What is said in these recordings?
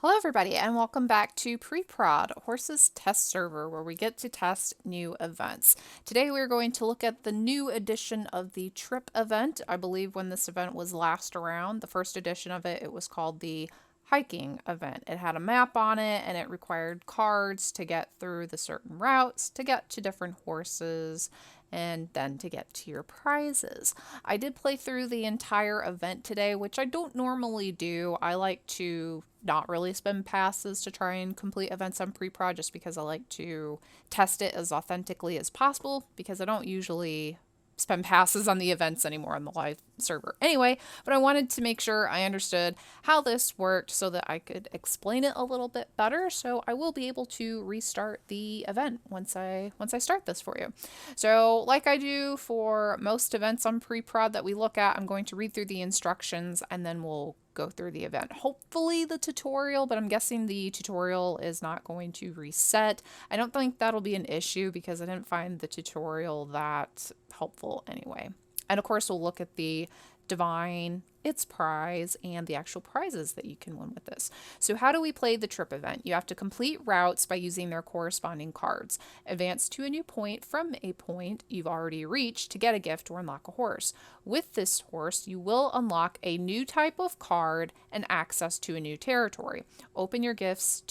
Hello everybody and welcome back to Preprod, Horses Test Server, where we get to test new events. Today we're going to look at the new edition of the Trip event. I believe when this event was last around, the first edition of it, it was called the hiking event. It had a map on it and it required cards to get through the certain routes, to get to different horses, and then to get to your prizes. I did play through the entire event today, which I don't normally do. I like to not really spend passes to try and complete events on Preprod just because I like to test it as authentically as possible because I don't usually spend passes on the events anymore on the live server. Anyway, but I wanted to make sure I understood how this worked so that I could explain it a little bit better. So I will be able to restart the event once I start this for you. So like I do for most events on Preprod that we look at, I'm going to read through the instructions and then we'll go through the event. Hopefully the tutorial, but I'm guessing the tutorial is not going to reset. I don't think that'll be an issue because I didn't find the tutorial that helpful anyway. And of course we'll look at the divine, its prize, and the actual prizes that you can win with this. So how do we play the trip event? You have to complete routes by using their corresponding cards. Advance to a new point from a point you've already reached to get a gift or unlock a horse. With this horse, you will unlock a new type of card and access to a new territory. Open your gift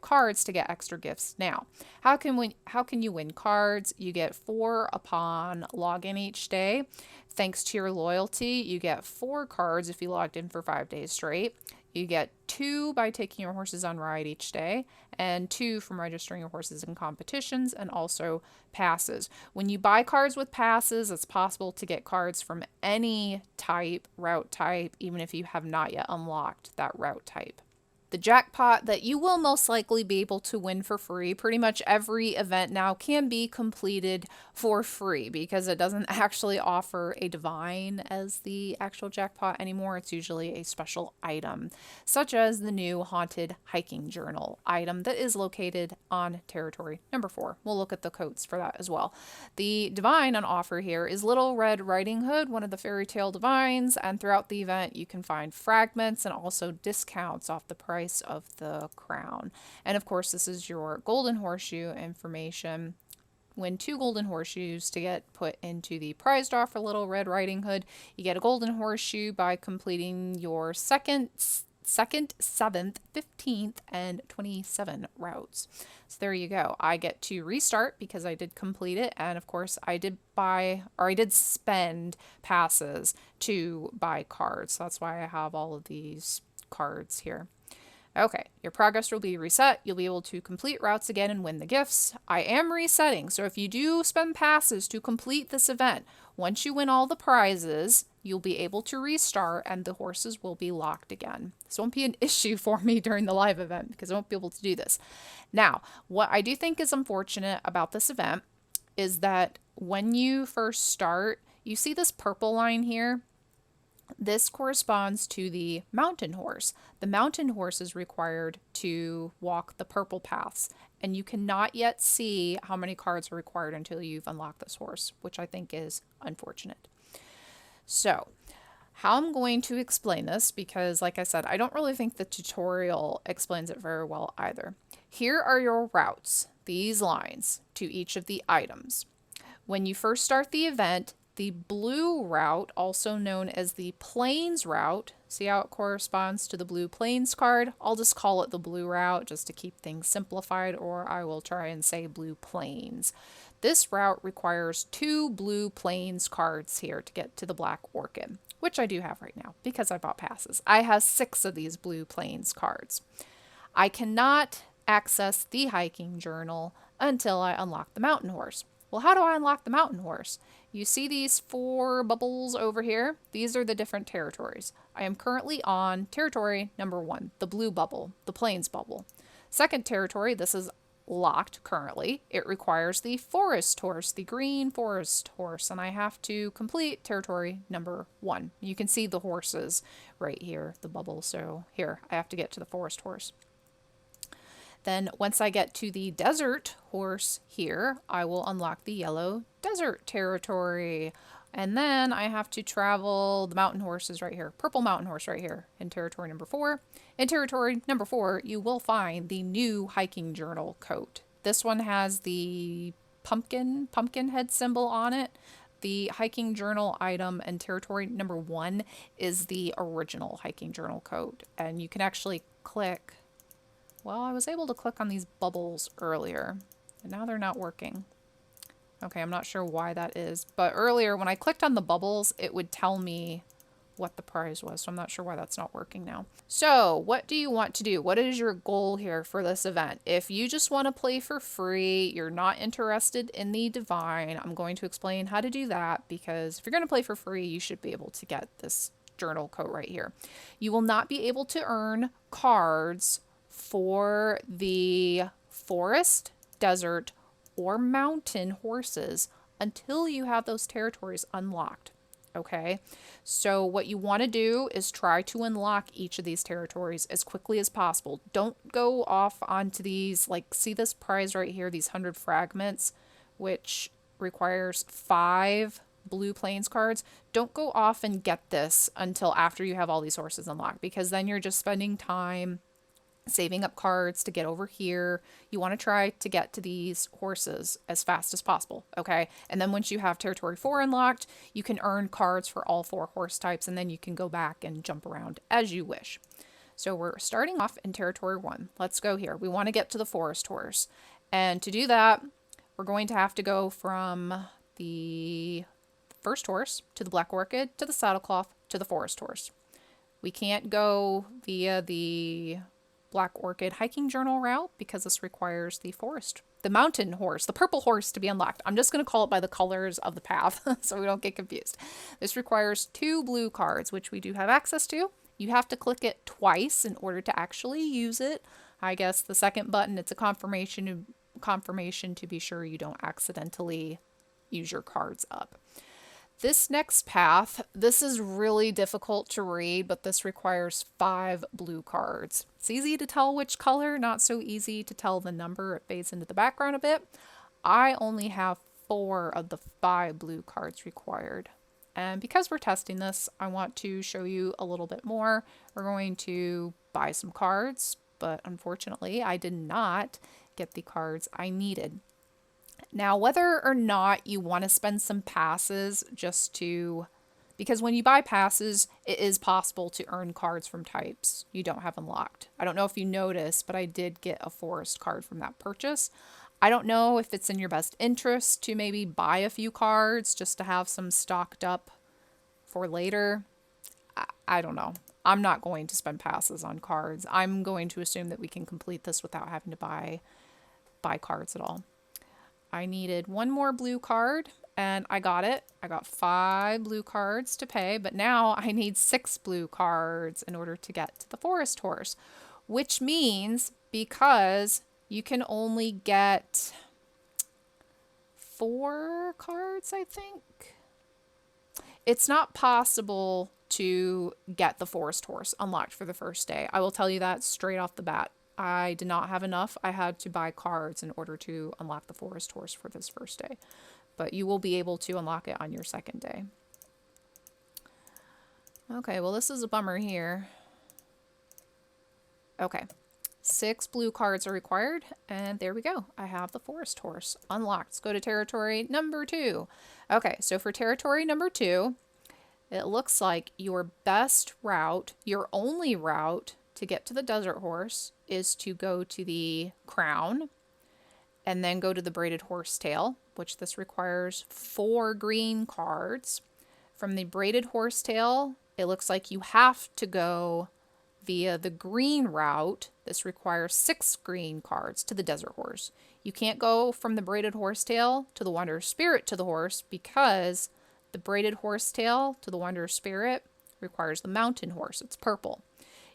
cards to get extra gifts now. How can you win cards? You get 4 upon login each day. Thanks to your loyalty, you get 4 cards if you logged in for 5 days straight. You get 2 by taking your horses on ride each day, and 2 from registering your horses in competitions, and also passes. When you buy cards with passes, it's possible to get cards from any route type, even if you have not yet unlocked that route type. The jackpot that you will most likely be able to win for free. Pretty much every event now can be completed for free because it doesn't actually offer a divine as the actual jackpot anymore. It's usually a special item, such as the new Haunted Hiking Journal item that is located on territory number 4. We'll look at the codes for that as well. The divine on offer here is Little Red Riding Hood, one of the fairy tale divines, and throughout the event you can find fragments and also discounts off the price of the crown. And of course, this is your golden horseshoe information. Win 2 golden horseshoes to get put into the prize draw for Little Red Riding Hood. You get a golden horseshoe by completing your second, 7th, 15th, and 27 routes. So there you go. I get to restart because I did complete it, and of course I did spend passes to buy cards. So that's why I have all of these cards here. Okay, your progress will be reset. You'll be able to complete routes again and win the gifts. I am resetting, so if you do spend passes to complete this event, once you win all the prizes, you'll be able to restart and the horses will be locked again. This won't be an issue for me during the live event because I won't be able to do this. Now, what I do think is unfortunate about this event is that when you first start, you see this purple line here. This corresponds to the mountain horse. The mountain horse is required to walk the purple paths, and you cannot yet see how many cards are required until you've unlocked this horse, which I think is unfortunate. So, how I'm going to explain this, because like I said, I don't really think the tutorial explains it very well either. Here are your routes, these lines, to each of the items. When you first start the event, the blue route, also known as the Plains route, see how it corresponds to the blue Plains card? I'll just call it the blue route just to keep things simplified, or I will try and say blue Plains. This route requires 2 blue Plains cards here to get to the Black Orchid, which I do have right now because I bought passes. I have 6 of these blue Plains cards. I cannot access the hiking journal until I unlock the mountain horse. Well, how do I unlock the mountain horse? You see these 4 bubbles over here? These are the different territories. I am currently on territory number 1, the blue bubble, the Plains bubble. Second territory, this is locked currently. It requires the forest horse, the green forest horse, and I have to complete territory number 1. You can see the horses right here, the bubble, so here, I have to get to the forest horse. Then once I get to the desert horse here, I will unlock the yellow desert territory. And then I have to travel, the mountain horse is right here, purple mountain horse right here in territory number 4. In territory number 4, you will find the new hiking journal coat. This one has the pumpkin head symbol on it. The hiking journal item in territory number 1 is the original hiking journal coat. And you can actually click, well, I was able to click on these bubbles earlier, and now they're not working. Okay, I'm not sure why that is, but earlier when I clicked on the bubbles, it would tell me what the prize was, so I'm not sure why that's not working now. So, what do you want to do? What is your goal here for this event? If you just want to play for free, you're not interested in the divine, I'm going to explain how to do that, because if you're going to play for free, you should be able to get this journal coat right here. You will not be able to earn cards for the forest, desert, or mountain horses until you have those territories unlocked. Okay, so what you want to do is try to unlock each of these territories as quickly as possible. Don't go off onto these, like, see this prize right here, these 100 fragments, which requires 5 blue plains cards. Don't go off and get this until after you have all these horses unlocked, because then you're just spending time saving up cards to get over here. You want to try to get to these horses as fast as possible, okay? And then once you have territory 4 unlocked, you can earn cards for all 4 horse types, and then you can go back and jump around as you wish. So we're starting off in territory 1. Let's go here. We want to get to the forest horse. And to do that, we're going to have to go from the first horse to the black orchid to the saddlecloth to the forest horse. We can't go via the Black Orchid hiking journal route because this requires the mountain horse, the purple horse to be unlocked. I'm just going to call it by the colors of the path so we don't get confused. This requires 2 blue cards, which we do have access to. You have to click it twice in order to actually use it. I guess the second button, it's a confirmation to be sure you don't accidentally use your cards up. This next path, this is really difficult to read, but this requires 5 blue cards. It's easy to tell which color, not so easy to tell the number. It fades into the background a bit. I only have 4 of the 5 blue cards required. And because we're testing this, I want to show you a little bit more. We're going to buy some cards, but unfortunately, I did not get the cards I needed. Now, whether or not you want to spend some passes because when you buy passes, it is possible to earn cards from types you don't have unlocked. I don't know if you noticed, but I did get a forest card from that purchase. I don't know if it's in your best interest to maybe buy a few cards just to have some stocked up for later. I don't know. I'm not going to spend passes on cards. I'm going to assume that we can complete this without having to buy cards at all. I needed 1 more blue card, and I got it. I got 5 blue cards to pay, but now I need 6 blue cards in order to get to the forest horse, which means because you can only get 4 cards, I think. It's not possible to get the forest horse unlocked for the first day. I will tell you that straight off the bat. I did not have enough. I had to buy cards in order to unlock the forest horse for this first day. But you will be able to unlock it on your second day. Okay, well, this is a bummer here. Okay, 6 blue cards are required, and there we go. I have the forest horse unlocked. Let's go to territory number 2. Okay, so for territory number 2, it looks like your best route, your only route to get to the desert horse is to go to the crown and then go to the braided horsetail, which this requires 4 green cards. From the braided horsetail, it looks like you have to go via the green route. This requires 6 green cards to the desert horse. You can't go from the braided horsetail to the wanderer spirit to the horse because the braided horsetail to the wanderer spirit requires the mountain horse. It's purple.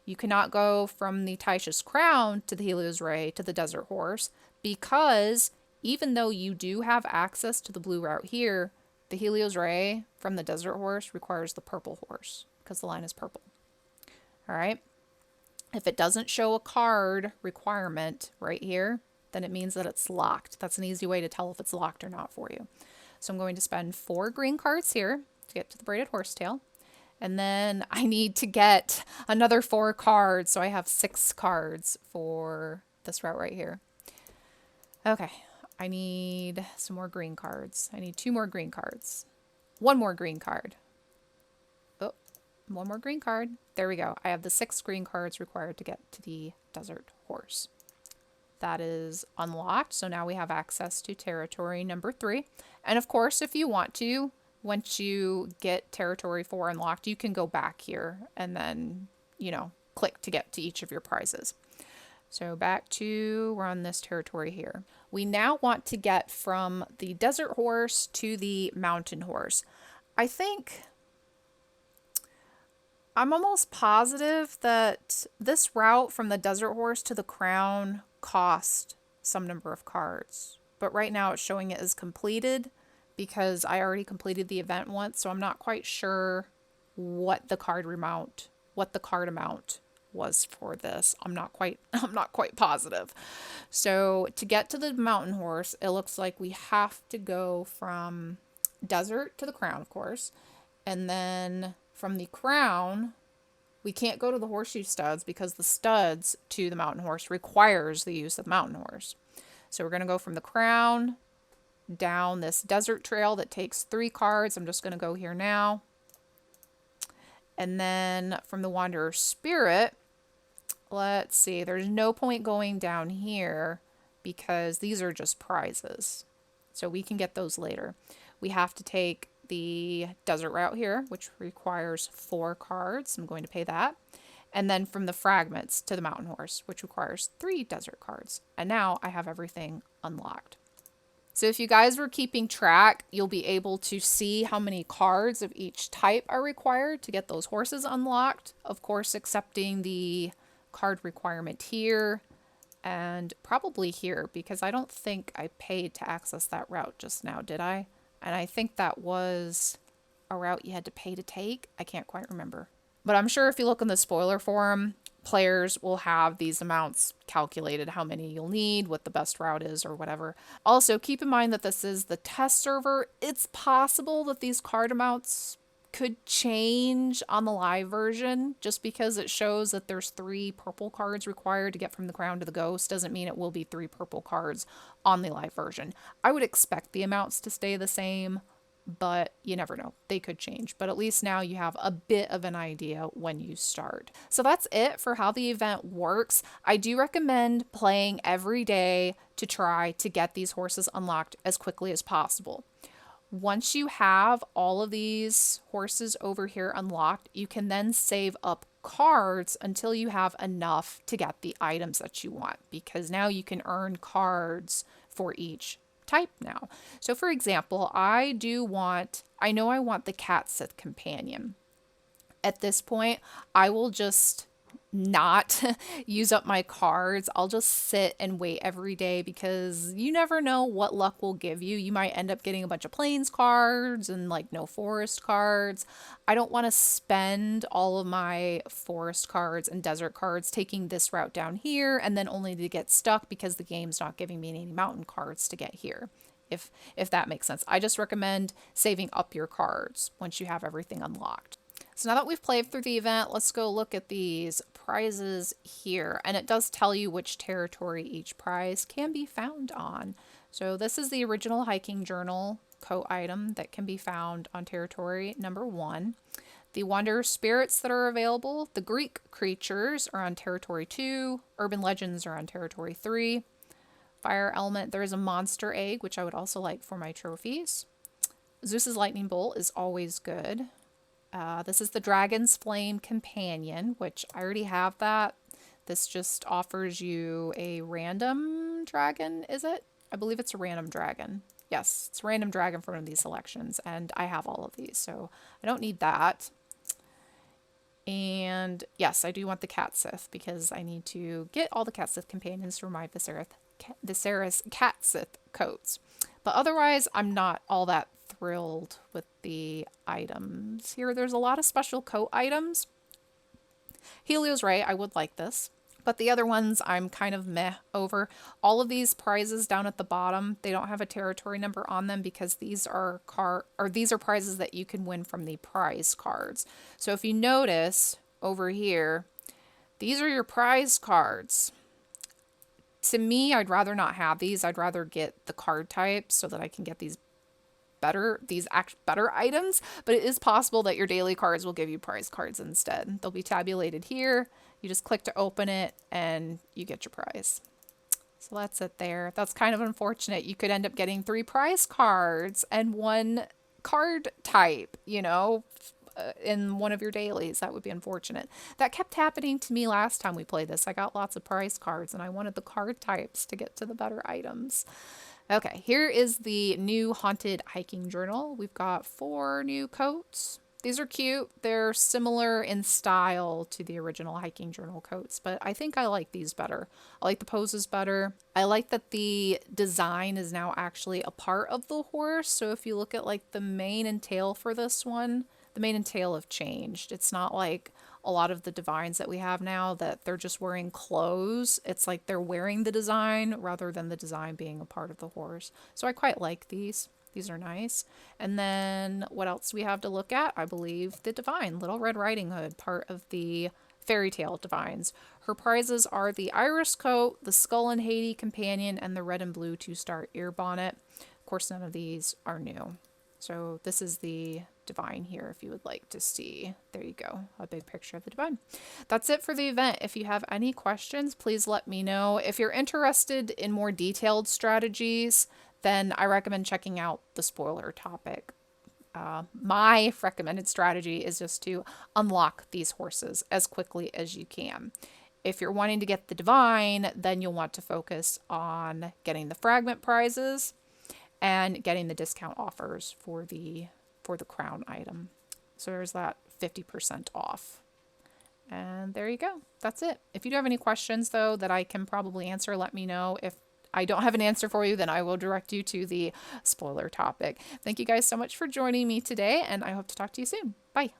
You cannot go from the Taisha's crown to the Helios Ray to the desert horse because even though you do have access to the blue route here, the Helios Ray from the desert horse requires the purple horse because the line is purple. All right. If it doesn't show a card requirement right here, then it means that it's locked. That's an easy way to tell if it's locked or not for you. So I'm going to spend 4 green cards here to get to the braided horsetail. And then I need to get another 4 cards, so I have 6 cards for this route right here. Okay, I need some more green cards. I need 2 more green cards. 1 more green card. Oh, 1 more green card. There we go. I have the 6 green cards required to get to the desert horse. That is unlocked, so now we have access to territory number 3. And of course, if you want to, once you get territory 4 unlocked, you can go back here and then, you know, click to get to each of your prizes. So back to, we're on this territory here. We now want to get from the desert horse to the mountain horse. I think, I'm almost positive that this route from the desert horse to the crown cost some number of cards. But right now it's showing it as completed because I already completed the event once, so I'm not quite sure what the card amount was for this. I'm not quite positive. So to get to the mountain horse, it looks like we have to go from desert to the crown, of course, and then from the crown we can't go to the horseshoe studs because the studs to the mountain horse requires the use of mountain horse. So we're going to go from the crown down this desert trail that takes 3 cards. I'm just going to go here now. And then from the Wanderer's Spirit, let's see, there's no point going down here because these are just prizes. So we can get those later. We have to take the desert route here, which requires 4 cards. I'm going to pay that. And then from the fragments to the mountain horse, which requires 3 desert cards. And now I have everything unlocked. So if you guys were keeping track, you'll be able to see how many cards of each type are required to get those horses unlocked. Of course, accepting the card requirement here and probably here, because I don't think I paid to access that route just now, did I? And I think that was a route you had to pay to take. I can't quite remember. But I'm sure if you look in the spoiler forum, players will have these amounts calculated, how many you'll need, what the best route is, or whatever. Also, keep in mind that this is the test server. It's possible that these card amounts could change on the live version. Just because it shows that there's 3 purple cards required to get from the crown to the ghost doesn't mean it will be 3 purple cards on the live version. I would expect the amounts to stay the same, but you never know. They could change. But at least now you have a bit of an idea when you start. So that's it for how the event works. I do recommend playing every day to try to get these horses unlocked as quickly as possible. Once you have all of these horses over here unlocked, you can then save up cards until you have enough to get the items that you want, because now you can earn cards for each type now. So for example, I know I want the Cat Sith companion. At this point, I will just not use up my cards. I'll just sit and wait every day because you never know what luck will give you. You might end up getting a bunch of plains cards and like no forest cards. I don't want to spend all of my forest cards and desert cards taking this route down here and then only to get stuck because the game's not giving me any mountain cards to get here. If that makes sense. I just recommend saving up your cards once you have everything unlocked. So now that we've played through the event, let's go look at these prizes here. And it does tell you which territory each prize can be found on. So this is the original hiking journal coat item that can be found on territory number 1. The Wanderer spirits that are available, the Greek creatures are on territory 2. Urban legends are on territory 3. Fire element, there is a monster egg, which I would also like for my trophies. Zeus's lightning bolt is always good. This is the Dragon's Flame Companion, which I already have that. This just offers you a random dragon, is it? I believe it's a random dragon. Yes, it's a random dragon from one of these selections, and I have all of these, so I don't need that. And yes, I do want the Cat Sith because I need to get all the Cat Sith companions for my Viserys Cat Sith coats. But otherwise, I'm not all that thrilled with the items here. There's a lot of special coat items. Helio's right, I would like this. But the other ones I'm kind of meh over. All of these prizes down at the bottom, they don't have a territory number on them because these are these are prizes that you can win from the prize cards. So if you notice over here, these are your prize cards. To me, I'd rather not have these. I'd rather get the card types so that I can get these better items, but it is possible that your daily cards will give you prize cards instead. They'll be tabulated here. You just click to open it and you get your prize. So that's it there. That's kind of unfortunate. You could end up getting 3 prize cards and 1 card type, you know, in one of your dailies. That would be unfortunate. That kept happening to me last time we played this. I got lots of prize cards and I wanted the card types to get to the better items. Okay, here is the new Haunted Hiking Journal. We've got 4 new coats. These are cute. They're similar in style to the original Hiking Journal coats, but I think I like these better. I like the poses better. I like that the design is now actually a part of the horse. So if you look at like the mane and tail for this one, the mane and tail have changed. It's not like a lot of the divines that we have now that they're just wearing clothes. It's like they're wearing the design rather than the design being a part of the horse. So I quite like these. These are nice. And then what else do we have to look at? I believe the divine, Little Red Riding Hood, part of the fairy tale divines. Her prizes are the iris coat, the skull and Haiti companion, and the red and blue 2-star ear bonnet. Of course, none of these are new. So this is the divine here if you would like to see. There you go, a big picture of the divine. That's it for the event. If you have any questions, please let me know. If you're interested in more detailed strategies, then I recommend checking out the spoiler topic. My recommended strategy is just to unlock these horses as quickly as you can. If you're wanting to get the divine, then you'll want to focus on getting the fragment prizes and getting the discount offers for the crown item. So there's that 50% off. And there you go. That's it. If you do have any questions, though, that I can probably answer, let me know. If I don't have an answer for you, then I will direct you to the spoiler topic. Thank you guys so much for joining me today, and I hope to talk to you soon. Bye.